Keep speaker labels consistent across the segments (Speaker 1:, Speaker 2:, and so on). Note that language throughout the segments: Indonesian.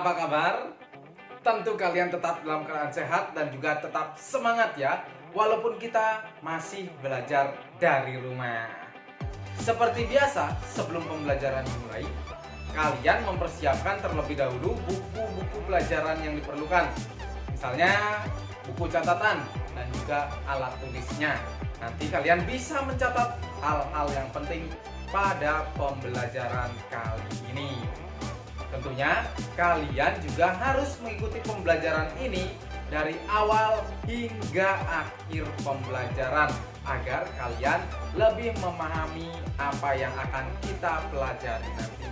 Speaker 1: Apa kabar? Tentu kalian tetap dalam keadaan sehat dan juga tetap semangat ya, walaupun kita masih belajar dari rumah. Seperti biasa, sebelum pembelajaran dimulai, kalian mempersiapkan terlebih dahulu buku-buku pelajaran yang diperlukan. Misalnya, buku catatan dan juga alat tulisnya. Nanti kalian bisa mencatat hal-hal yang penting pada pembelajaran kali ini. Tentunya kalian juga harus mengikuti pembelajaran ini dari awal hingga akhir pembelajaran agar kalian lebih memahami apa yang akan kita pelajari nanti.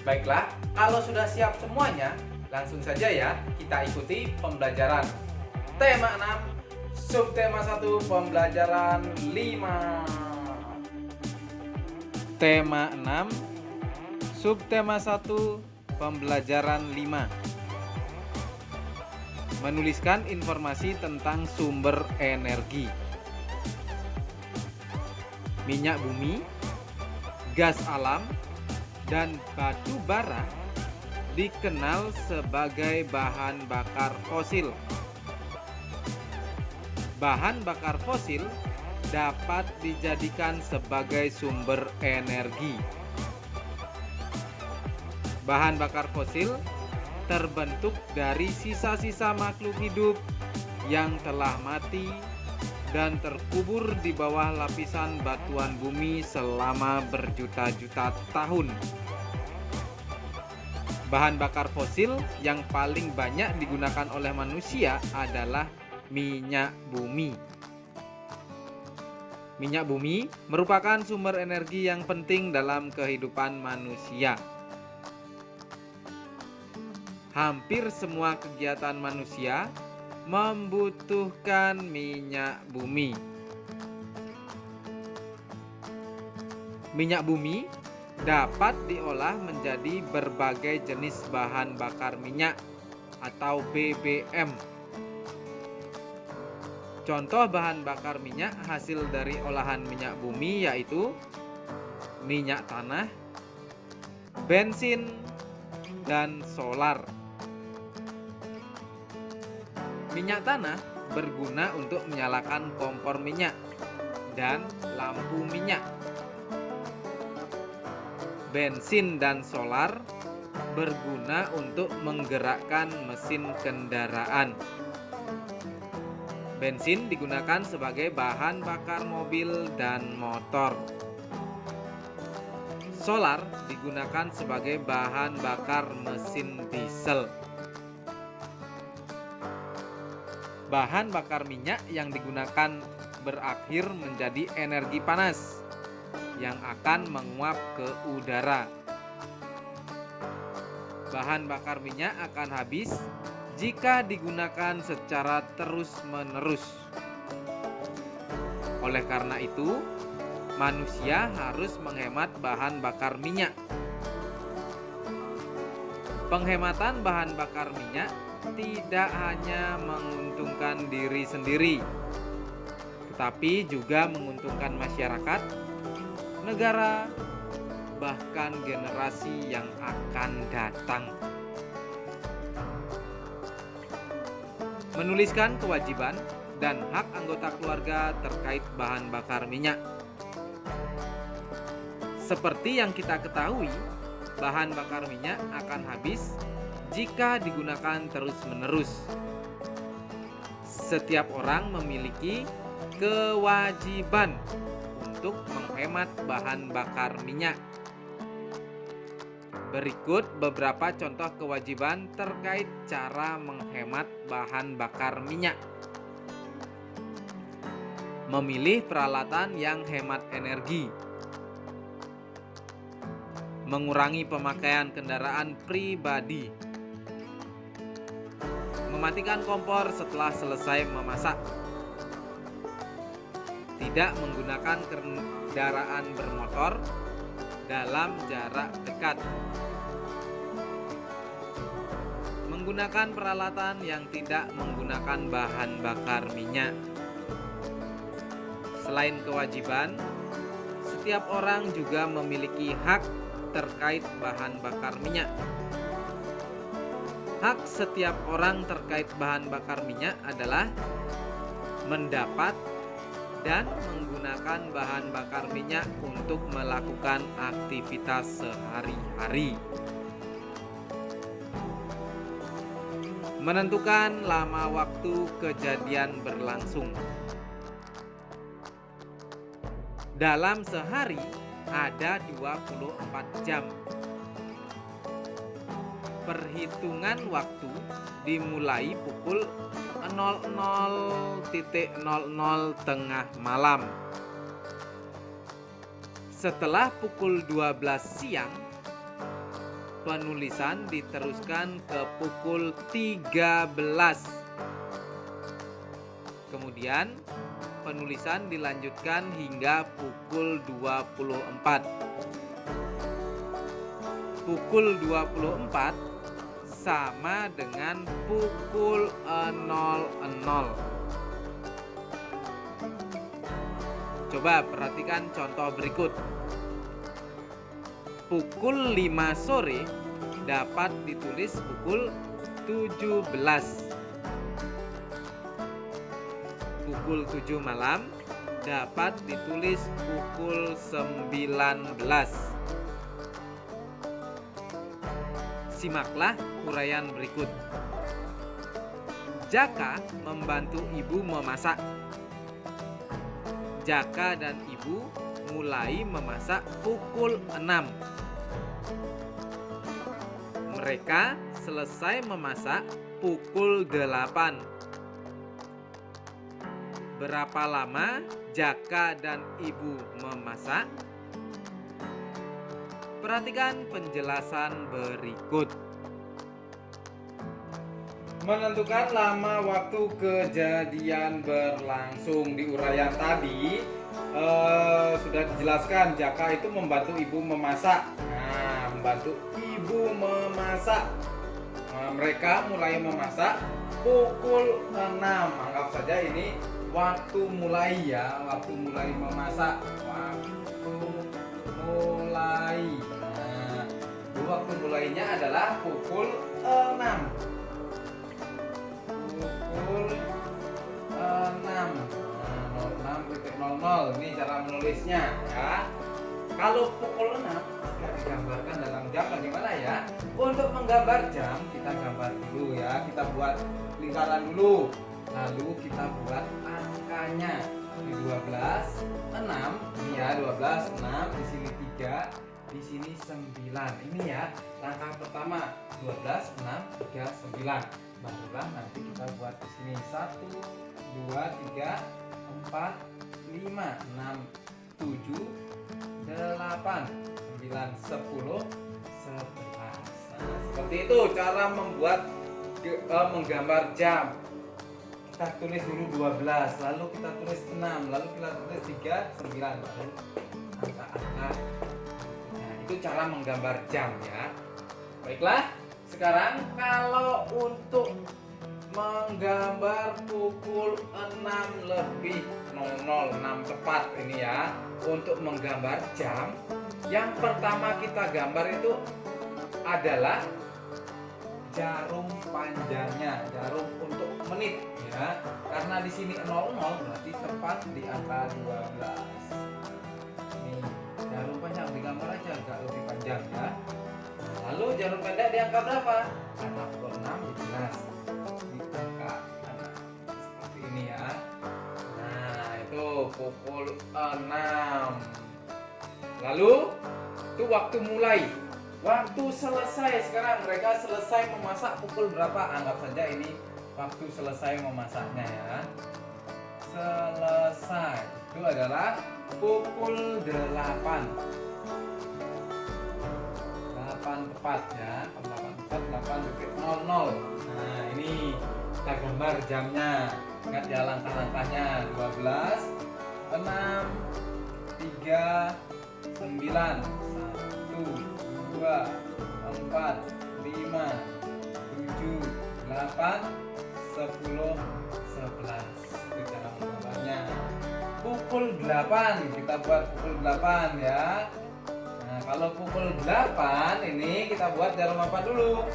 Speaker 1: Baiklah, kalau sudah siap semuanya, langsung saja ya kita ikuti pembelajaran. Tema 6, subtema 1, pembelajaran 5. Tema 6, subtema 1, pembelajaran 5. Menuliskan informasi tentang sumber energi. Minyak bumi, gas alam, dan batu bara dikenal sebagai bahan bakar fosil. Bahan bakar fosil dapat dijadikan sebagai sumber energi. Bahan bakar fosil terbentuk dari sisa-sisa makhluk hidup yang telah mati dan terkubur di bawah lapisan batuan bumi selama berjuta-juta tahun. Bahan bakar fosil yang paling banyak digunakan oleh manusia adalah minyak bumi. Minyak bumi merupakan sumber energi yang penting dalam kehidupan manusia. Hampir semua kegiatan manusia membutuhkan minyak bumi. Minyak bumi dapat diolah menjadi berbagai jenis bahan bakar minyak atau BBM. Contoh bahan bakar minyak hasil dari olahan minyak bumi yaitu minyak tanah, bensin, dan solar. Minyak tanah berguna untuk menyalakan kompor minyak dan lampu minyak. Bensin dan solar berguna untuk menggerakkan mesin kendaraan. Bensin digunakan sebagai bahan bakar mobil dan motor. Solar digunakan sebagai bahan bakar mesin diesel. Bahan bakar minyak yang digunakan berakhir menjadi energi panas yang akan menguap ke udara. Bahan bakar minyak akan habis jika digunakan secara terus-menerus. Oleh karena itu, manusia harus menghemat bahan bakar minyak. Penghematan bahan bakar minyak tidak hanya menguntungkan diri sendiri, tetapi juga menguntungkan masyarakat, negara, bahkan generasi yang akan datang. Menuliskan kewajiban dan hak anggota keluarga terkait bahan bakar minyak. Seperti yang kita ketahui, bahan bakar minyak akan habis jika digunakan terus-menerus. Setiap orang memiliki kewajiban untuk menghemat bahan bakar minyak. Berikut beberapa contoh kewajiban terkait cara menghemat bahan bakar minyak. Memilih peralatan yang hemat energi. Mengurangi pemakaian kendaraan pribadi. Mematikan kompor setelah selesai memasak. Tidak menggunakan kendaraan bermotor dalam jarak dekat. Menggunakan peralatan yang tidak menggunakan bahan bakar minyak. Selain kewajiban, setiap orang juga memiliki hak terkait bahan bakar minyak.
Speaker 2: Hak setiap orang terkait bahan bakar minyak adalah mendapat dan menggunakan bahan bakar minyak untuk melakukan aktivitas sehari-hari. Menentukan lama waktu kejadian berlangsung. Dalam sehari ada 24 jam. Perhitungan waktu dimulai pukul 00.00 tengah malam. Setelah pukul 12 siang, penulisan diteruskan ke pukul 13. Kemudian penulisan dilanjutkan hingga pukul 24. Pukul 24 sama dengan pukul 00. Coba perhatikan contoh berikut. Pukul 5 sore dapat ditulis pukul 17. Pukul 7 malam dapat ditulis pukul 19. Simaklah uraian berikut. Jaka membantu ibu memasak. Jaka dan ibu mulai memasak pukul 6. Mereka selesai memasak pukul 8. Berapa lama Jaka dan ibu memasak? Perhatikan penjelasan berikut.
Speaker 1: Menentukan lama waktu kejadian berlangsung. Di uraian tadi sudah dijelaskan Jaka itu membantu ibu memasak. Nah, membantu ibu memasak. Mereka mulai memasak pukul 6. Anggap saja ini waktu mulai ya, waktu mulai memasak. Waktu mulai. Nah, waktu mulainya adalah pukul 6. Pukul 6. 06.00. Ini cara menulisnya ya. Kalau pukul 6 tidak digambarkan dalam jam bagaimana ya? Untuk menggambar jam kita gambar dulu ya. Kita buat lingkaran dulu. Lalu kita buat angkanya. Di 12, 6. Ini ya 12, 6. Di sini 3. Di sini 9. Ini ya langkah pertama. 12, 6, 3, 9. Barulah nanti kita buat di sini 1, 2, 3, 4, 5, 6, 7, 8, 9, 10, 11. Nah, seperti itu cara membuat menggambar jam. Kita tulis dulu 12, lalu kita tulis 6, lalu kita tulis 3, 9, lalu angka-angka. Nah, itu cara menggambar jam ya. Baiklah, sekarang kalau untuk menggambar pukul 6:00 tepat ini ya, untuk menggambar jam, yang pertama kita gambar itu adalah jarum panjangnya, jarum untuk menit ya. Karena di sini 00 berarti tepat di angka 12. Ini jarum panjang digambar aja agak lebih panjang ya. Lalu jarum pendek di angka berapa? Karena pukul 6 jelas di angka 6. Seperti ini ya. Nah, itu pukul 6. Lalu itu waktu mulai. Waktu selesai, sekarang mereka selesai memasak pukul berapa? Anggap saja ini waktu selesai memasaknya ya. Selesai itu adalah pukul 8. 8 tepat ya. 8 tepat 8.00. Nah, ini kita gambar jamnya. Ingat ya langkah-langkahnya. 12, 6, 3, 9, 1, 2, 4, 5, 7, 8, 10, 11. Itu cara menggambarnya. Pukul 8 kita buat pukul 8 ya. Nah, kalau pukul 8 ini kita buat jarum apa dulu?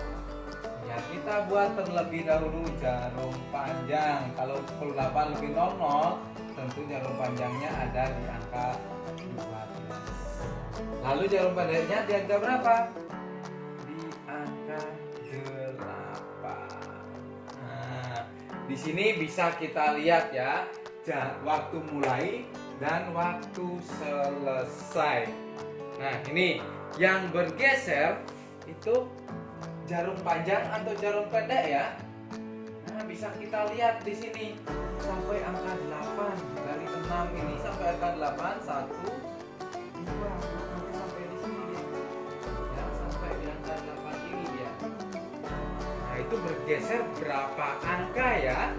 Speaker 1: Ya, kita buat terlebih dahulu jarum panjang. Kalau pukul 8 lebih 00, tentu jarum panjangnya ada di angka 12. Lalu jarum pendeknya di angka berapa? Di angka 8. Nah, di sini bisa kita lihat ya, waktu mulai dan waktu selesai. Nah, ini yang bergeser itu jarum panjang atau jarum pendek ya. Nah, bisa kita lihat di sini sampai angka 8. Dari 6 ini sampai angka 8, 1 2 sampai di sini dia. Ya, sampai di angka 8 ini dia. Nah, itu bergeser berapa angka ya?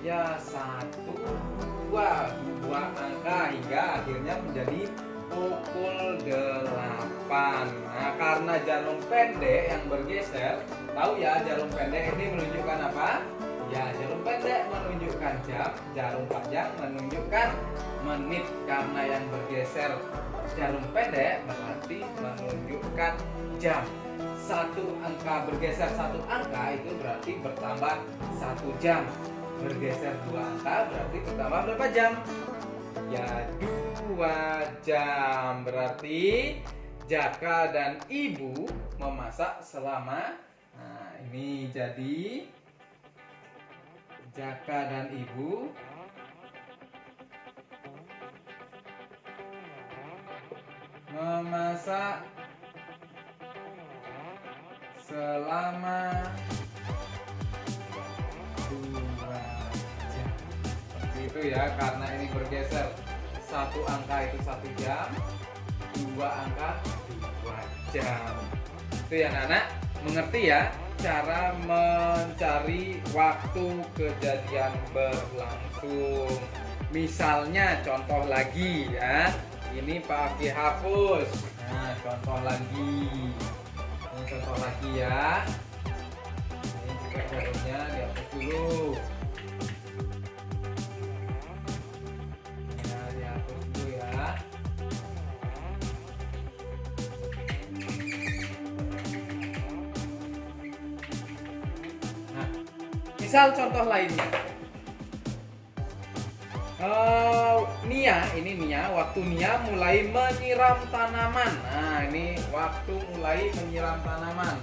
Speaker 1: Ya, 1 2 angka hingga akhirnya menjadi pukul 8. Nah, karena jarum pendek yang bergeser, tahu ya jarum pendek ini menunjukkan apa? Ya, jarum pendek menunjukkan jam, jarum panjang menunjukkan menit. Karena yang bergeser jarum pendek berarti menunjukkan jam. Satu angka bergeser satu angka itu berarti bertambah 1 jam. Bergeser 2 angka berarti bertambah berapa jam? Ya, 2 jam. Berarti Jaka dan Ibu memasak selama, nah ini jadi Jaka dan Ibu memasak selama 2 jam. Seperti itu ya, karena ini bergeser satu angka itu 1 jam, 2 angka 2 jam. Itu ya anak-anak, mengerti ya cara mencari waktu kejadian berlangsung. Misalnya contoh lagi ya, ini Pak Aki hapus. Nah, contoh lagi. Ini contoh lagi ya. Ini juga jarumnya dihapus dulu. Ya, dihapus dulu ya. Nah, misal contoh lainnya. Nia, waktu Nia mulai menyiram tanaman. Nah, ini waktu mulai menyiram tanaman.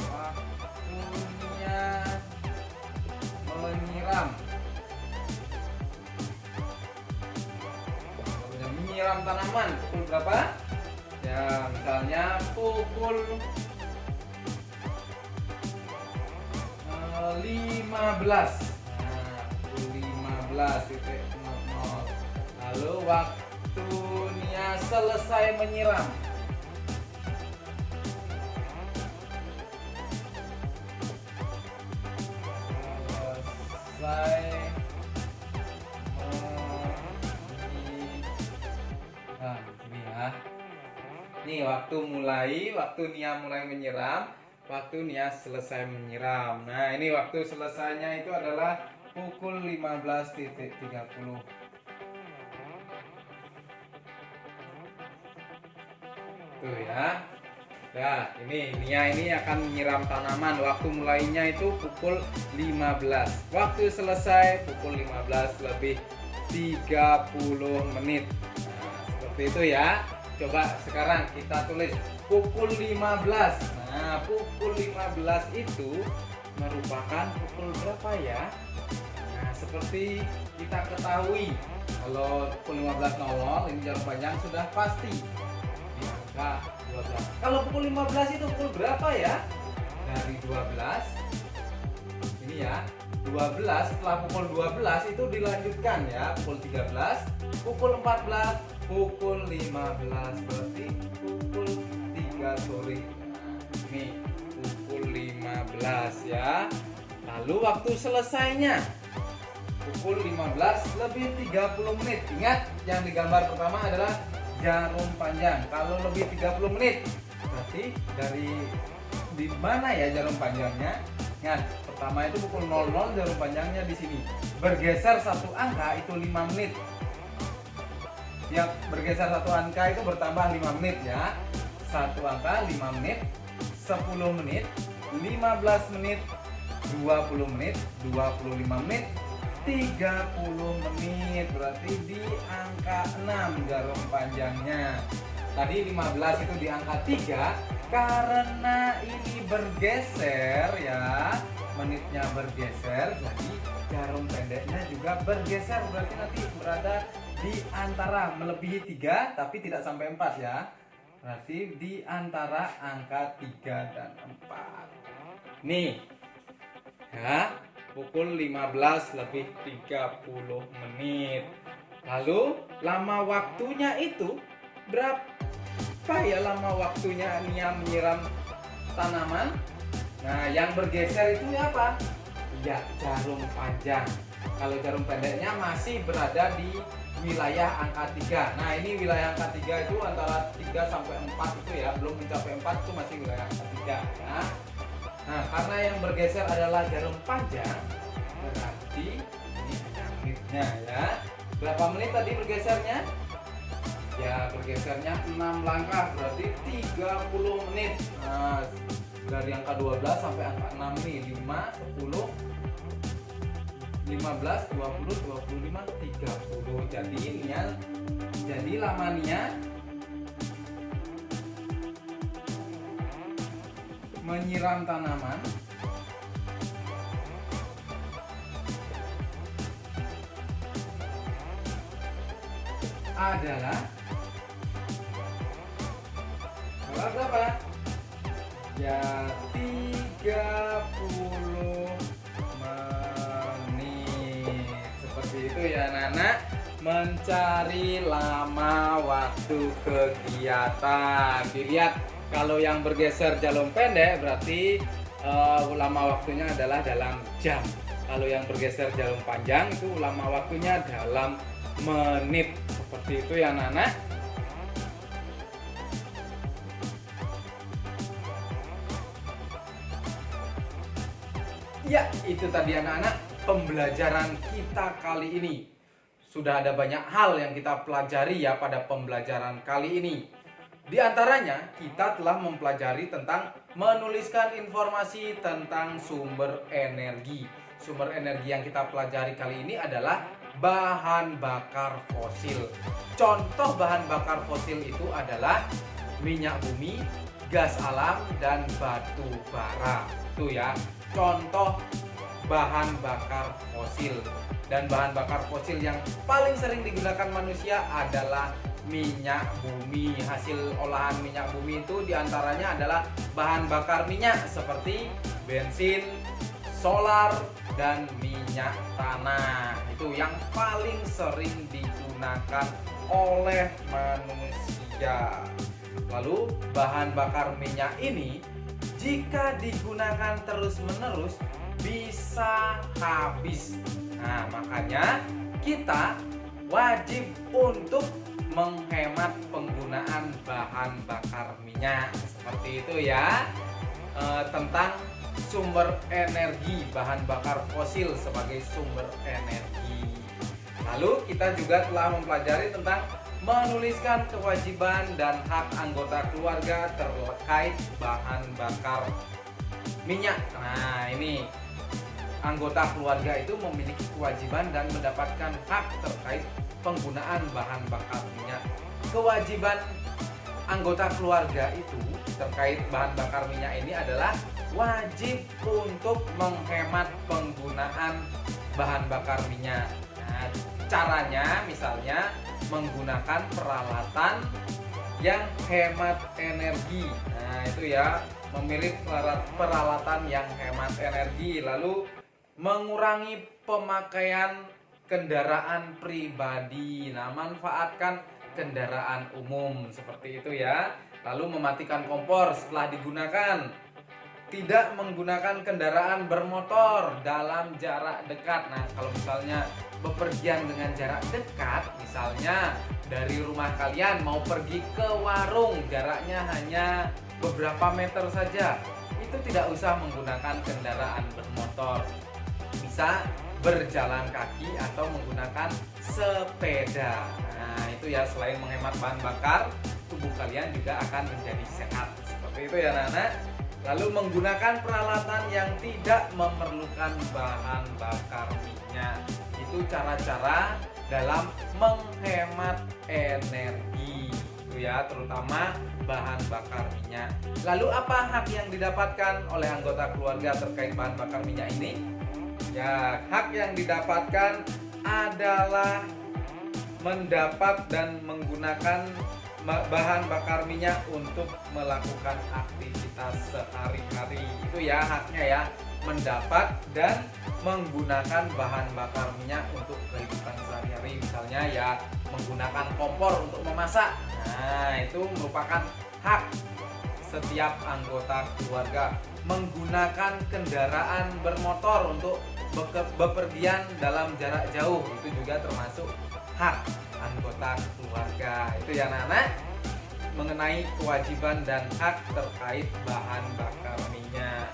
Speaker 1: Waktu Nia menyiram tanaman pukul berapa? Ya, misalnya pukul 15. Nah, pukul 15.00. Lalu waktu Nia selesai menyiram. Ini ya. Nih waktu Nia mulai menyiram, waktu Nia selesai menyiram. Nah, ini waktu selesainya itu adalah pukul 15.30. Tuh ya. Nah, ini Nia ini akan menyiram tanaman. Waktu mulainya itu pukul 15. Waktu selesai pukul 15:30 menit. Nah, seperti itu ya. Coba sekarang kita tulis pukul 15. Nah, pukul 15 itu merupakan pukul berapa ya? Nah, seperti kita ketahui, kalau pukul 15.00 ini jarum panjang sudah pasti di angka 12. Kalau pukul 15 itu pukul berapa ya? Dari 12 ini ya, 12 setelah pukul 12 itu dilanjutkan ya, pukul 13, pukul 14, pukul 15, berarti pukul 3 sore. Nah, ini pukul 15 ya. Lalu waktu selesainya pukul 15:30 menit. Ingat, yang digambar pertama adalah jarum panjang. Kalau lebih 30 menit, berarti dari di mana ya jarum panjangnya? Ingat, pertama itu pukul 00, jarum panjangnya di sini. Bergeser satu angka itu 5 menit. Yang bergeser satu angka itu bertambah 5 menit ya. Satu angka 5 menit, 10 menit, 15 menit, 20 menit, 25 menit, 30 menit. Berarti di angka 6 jarum panjangnya. Tadi 15 itu di angka 3 karena ini bergeser ya. Menitnya bergeser, jadi jarum pendeknya juga bergeser. Berarti nanti berada di antara melebihi 3 tapi tidak sampai 4 ya. Berarti di antara angka 3 dan 4. Nih ya, pukul 15 lebih 30 menit. Lalu lama waktunya itu berapa ya, lama waktunya Nia menyiram tanaman? Nah, yang bergeser itu apa? Ya, jarum panjang. Kalau jarum pendeknya masih berada di wilayah angka 3. Nah, ini wilayah angka 3 itu antara 3 sampai 4 itu ya, belum mencapai 4 itu masih wilayah angka 3 ya. Nah, karena yang bergeser adalah jarum panjang, berarti ini hanya menitnya ya. Berapa menit tadi bergesernya? Ya, bergesernya 6 langkah, berarti 30 menit. Nah, dari angka 12 sampai angka 6 nih, 5, 10, 15, 20, 25, 30. Jadi lamanya menyiram tanaman adalah berapa? Ya, 30 menit. Seperti itu ya anak-anak, mencari lama waktu kegiatan. Dilihat kalau yang bergeser jarum pendek berarti lama waktunya adalah dalam jam. Kalau yang bergeser jarum panjang itu lama waktunya dalam menit. Seperti itu ya anak-anak. Ya, itu tadi anak-anak pembelajaran kita kali ini. Sudah ada banyak hal yang kita pelajari ya pada pembelajaran kali ini. Di antaranya kita telah mempelajari tentang menuliskan informasi tentang sumber energi. Sumber energi yang kita pelajari kali ini adalah bahan bakar fosil. Contoh bahan bakar fosil itu adalah minyak bumi, gas alam, dan batu bara. Itu ya, contoh bahan bakar fosil. Dan bahan bakar fosil yang paling sering digunakan manusia adalah minyak bumi. Hasil olahan minyak bumi itu diantaranya adalah bahan bakar minyak seperti bensin, solar, dan minyak tanah. Itu yang paling sering digunakan oleh manusia. Lalu bahan bakar minyak ini jika digunakan terus-menerus bisa habis. Nah, makanya kita wajib untuk menghemat penggunaan bahan bakar minyak. Seperti itu ya. Tentang sumber energi, bahan bakar fosil sebagai sumber energi. Lalu kita juga telah mempelajari tentang menuliskan kewajiban dan hak anggota keluarga terkait bahan bakar minyak. Nah, ini anggota keluarga itu memiliki kewajiban dan mendapatkan hak terkait penggunaan bahan bakar minyak. Kewajiban anggota keluarga itu terkait bahan bakar minyak ini adalah wajib untuk menghemat penggunaan bahan bakar minyak. Nah, caranya misalnya menggunakan peralatan yang hemat energi. Nah, itu ya, memilih peralatan yang hemat energi. Lalu mengurangi pemakaian kendaraan pribadi. Nah, manfaatkan kendaraan umum seperti itu ya. Lalu mematikan kompor setelah digunakan. Tidak menggunakan kendaraan bermotor dalam jarak dekat. Nah, kalau misalnya bepergian dengan jarak dekat, misalnya dari rumah kalian mau pergi ke warung, jaraknya hanya beberapa meter saja, itu tidak usah menggunakan kendaraan bermotor. Bisa berjalan kaki atau menggunakan sepeda. Nah, itu ya, selain menghemat bahan bakar, tubuh kalian juga akan menjadi sehat. Seperti itu ya anak-anak. Lalu menggunakan peralatan yang tidak memerlukan bahan bakar minyak. Itu cara-cara dalam menghemat energi. Itu ya, terutama bahan bakar minyak. Lalu apa hak yang didapatkan oleh anggota keluarga terkait bahan bakar minyak ini? Ya, hak yang didapatkan adalah mendapat dan menggunakan bahan bakar minyak untuk melakukan aktivitas sehari-hari. Itu ya haknya ya, mendapat dan menggunakan bahan bakar minyak untuk kehidupan sehari-hari. Misalnya ya menggunakan kompor untuk memasak. Nah, itu merupakan hak setiap anggota keluarga. Menggunakan kendaraan bermotor untuk bepergian dalam jarak jauh, itu juga termasuk hak anggota keluarga. Itu ya anak-anak, mengenai kewajiban dan hak terkait bahan bakar minyak.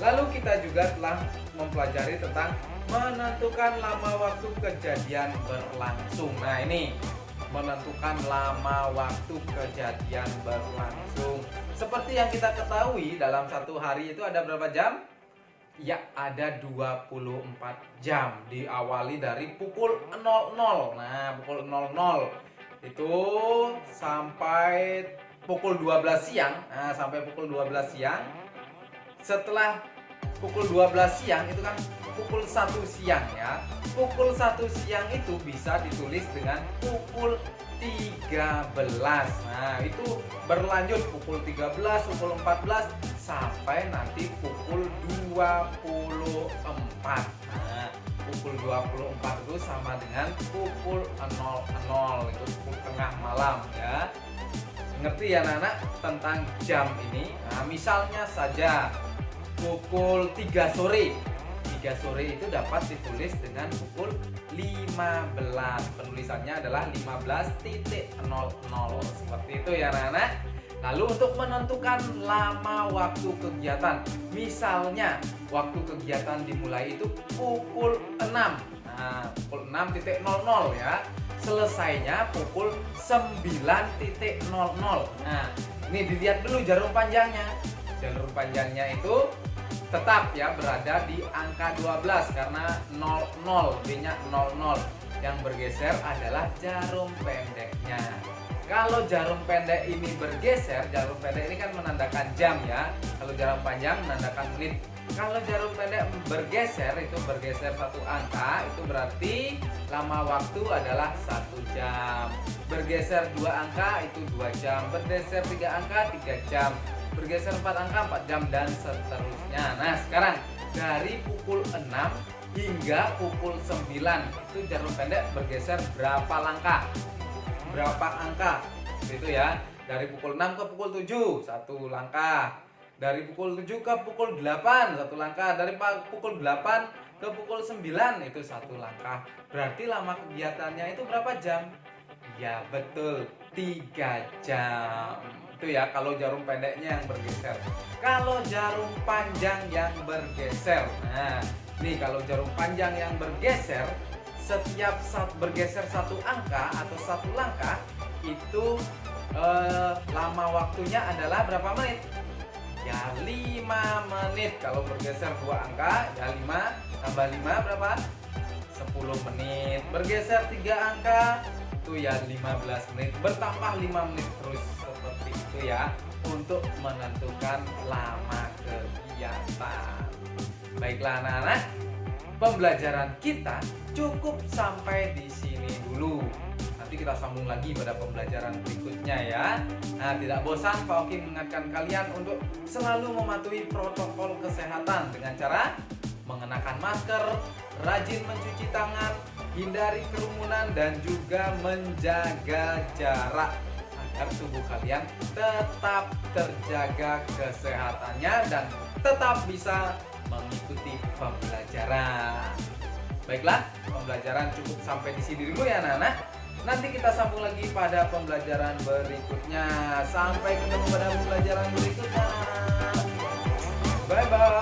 Speaker 1: Lalu kita juga telah mempelajari tentang menentukan lama waktu kejadian berlangsung. Nah, ini menentukan lama waktu kejadian berlangsung. Seperti yang kita ketahui, dalam satu hari itu ada berapa jam? Ya, ada 24 jam. Diawali dari pukul 00. Nah, pukul 00 itu sampai pukul 12 siang. Nah, sampai pukul 12 siang. Setelah pukul 12 siang itu kan pukul 1 siang ya. Pukul 1 siang itu bisa ditulis dengan pukul 13. Nah, itu berlanjut pukul 13, pukul 14 sampai nanti pukul 24. Nah, pukul 24 itu sama dengan pukul 00, itu pukul tengah malam ya. Ngerti ya anak-anak tentang jam ini? Nah, misalnya saja pukul 3 sore. 3 sore itu dapat ditulis dengan pukul 15. Penulisannya adalah 15.00. Seperti itu ya anak-anak. Lalu untuk menentukan lama waktu kegiatan, misalnya waktu kegiatan dimulai itu pukul 6. Nah, pukul 6.00 ya. Selesainya pukul 9.00. Nah, ini dilihat dulu jarum panjangnya. Jarum panjangnya itu tetap ya berada di angka 12 karena 00, B-nya 00. Yang bergeser adalah jarum pendeknya. Kalau jarum pendek ini bergeser, jarum pendek ini kan menandakan jam ya. Kalau jarum panjang menandakan menit. Kalau jarum pendek bergeser, itu bergeser satu angka, itu berarti lama waktu adalah 1 jam. Bergeser 2 angka itu 2 jam. Bergeser 3 angka 3 jam. Bergeser 4 angka 4 jam dan seterusnya. Nah, sekarang dari pukul 6 hingga pukul 9 itu jarum pendek bergeser berapa langkah? Berapa angka? Itu ya. Dari pukul 6 ke pukul 7 1 langkah. Dari pukul 7 ke pukul 8 1 langkah. Dari pukul 8 ke pukul 9 itu 1 langkah. Berarti lama kegiatannya itu berapa jam? Ya betul, 3 jam. Itu ya kalau jarum pendeknya yang bergeser. Kalau jarum panjang yang bergeser. Nah, nih kalau jarum panjang yang bergeser, setiap saat bergeser 1 angka atau 1 langkah itu lama waktunya adalah berapa menit? Ya 5 menit. Kalau bergeser 2 angka ya 5 tambah 5 berapa? 10 menit. Bergeser 3 angka itu ya 15 menit. Bertambah 5 menit terus seperti itu ya untuk menentukan lama kegiatan. Baiklah anak-anak, pembelajaran kita cukup sampai di sini dulu. Nanti kita sambung lagi pada pembelajaran berikutnya ya. Nah, tidak bosan Pak Oki mengingatkan kalian untuk selalu mematuhi protokol kesehatan dengan cara mengenakan masker, rajin mencuci tangan, hindari kerumunan dan juga menjaga jarak agar tubuh kalian tetap terjaga kesehatannya dan tetap bisa mengikuti pembelajaran. Baiklah, pembelajaran cukup sampai di sini dulu ya anak-anak. Nanti kita sambung lagi pada pembelajaran berikutnya. Sampai ketemu pada pembelajaran berikutnya. Bye bye.